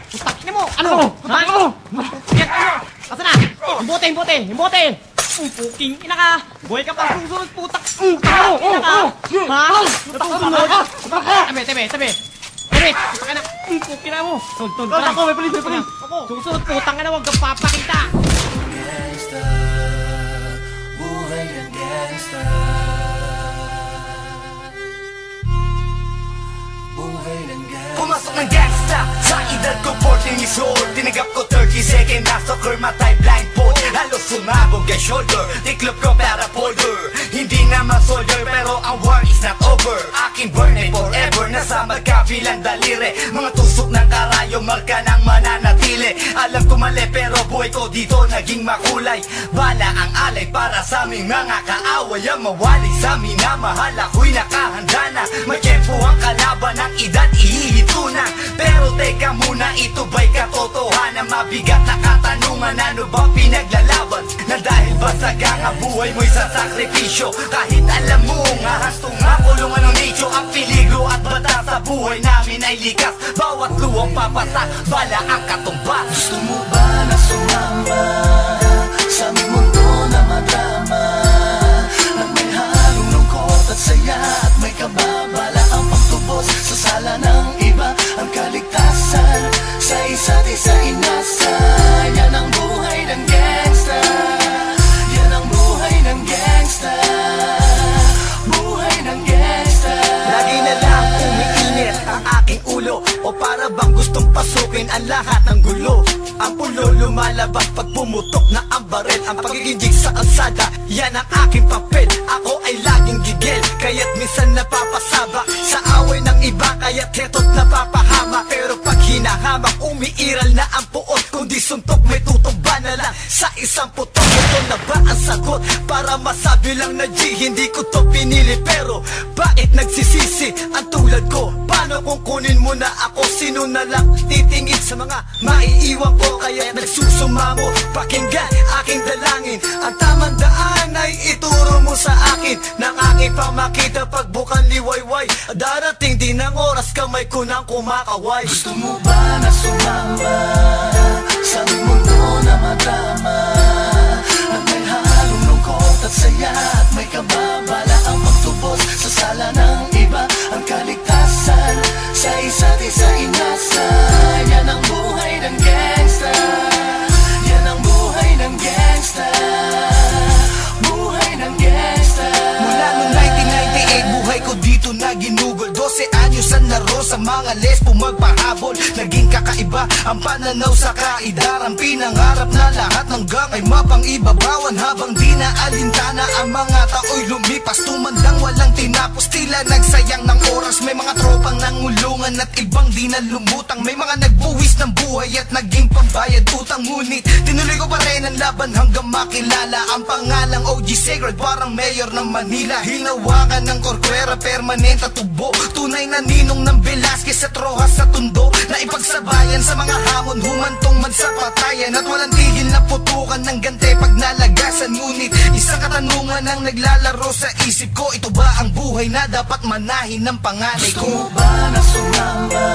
Putak ina mo! Ano? Ha? Yan, ano? Asa na? Himbote! Puking ina ka! Buhay ka pa susunod, putak! Ina ka! Ha? Susunod! Tabi! Putak ina! Puking ina mo! Tol! Ako, may palis! Susunod, putang ina, huwag kang papakita! Gangsta, buhay ng gangsta. Buhay ng gangsta. Pumasok ng gangsta sa edad ko 14 years old. Tinagap ko 30 second na soccer, matay blindfold. Halos sumabog ang shoulder, tiklop ko para folder. Hindi naman soldier pero ang war is not over. Aking burn ay forever, nasa magkabilang daliri. Mga tusok ng karayo, marka ng mananatili. Alam ko mali pero buhay ko dito naging makulay. Bala ang alay para sa aming mga kaaway. Ang mawali sa minamahal, ako'y nakahanda na. May tempo ang kalaban ng edad, ihihito na. Pero teka muna, ito ba'y katotohanan? Mabigat na katanungan, ano ba pinaglalaban? Na dahil ba sagang ang buhay mo'y sa sakripisyo? Kahit alam mo nga hastong makulungan ng nicho. Ang peligro at bata sa buhay namin ay likas. Bawat luwang papatak, bala ang katumbas. Gusto mo ba na sumama sa aming mundo na madrama? At may halong lungkot at saya, at may kababala ang pagtubos sa sala ng iba. Ang kaligtasan sa isa't isa inasa. Yan ang buhay ng gangsta. Yan ang buhay ng gangsta. Buhay ng gangsta. Lagi na lang umiinit ang aking ulo, o para bang gustong pasukin ang lahat ng gulo. Ang pulo lumalabas pag pumutok na ang baril. Ang pagiging jig sa kalsada, yan ang aking papel. Ako ay laging gigil, kaya't minsan napapasaba sa away ng iba, kaya't heto't napapahama. Pero pag hinahamak, umiiral na ang puot. Kung di suntok, may tutumba na lang sa isang putok. Ito na ba ang sagot? Para masabi lang na G, hindi ko to pinili. Pero bakit nagsisisi ang tulad ko? Paano kung kunin mo na ako? Sino na lang titingin sa mga maiiwan ko? Kaya nagsusumamo, pakinggan aking dalangin. Ang tamang daan ay ituro mo sa akin. Nang aking pamakita pagbukan liwayway. Darating din ang oras, kamay ko nang kumakaway. Gusto mo ba na sumama sa aming mundo na madrama? At may halong lungkot at saya, at may kababala ang pagtubos sa sala ng iba. Ang kaligtasan sa isa't isa inasa. Yan ang buhay ng gangsta. Yan ang buhay ng gangsta. Buhay ng gangsta. Mula noong 1998, buhay ko dito na ginugol. 12 anyos ang laro sa mga lesbo magpahabol. Naging kakaiba ang pananaw sa kaidaran. Pinangarap na lahat ng gang ay mapang-ibabawan. Habang di na alintana ang mga tao'y lumipas. Tumandang walang tinapos, tila nagsayang ng oras. May mga tropang nangulungan at ibang di na lumutang. May mga nagbuwis ng buhay at naging pambayad utang. Ngunit tinuloy ko pa rin ang laban hanggang makilala ang pangalang OG Sacred, parang mayor ng Manila. Hinawakan ng korkwera, permanent at tubo. Tunay na ninong ng Velasquez at Rojas sa tundo. Na ipagsabayan sa mga hamon, humantong man sa patayan. At walang tigil na putukan ng gante pag nalagasan. Ngunit isang katanungan ang naglalaro sa isip ko. Ito ba ang buhay na dapat manahin ng panganay ko? Gusto mo ba na sumama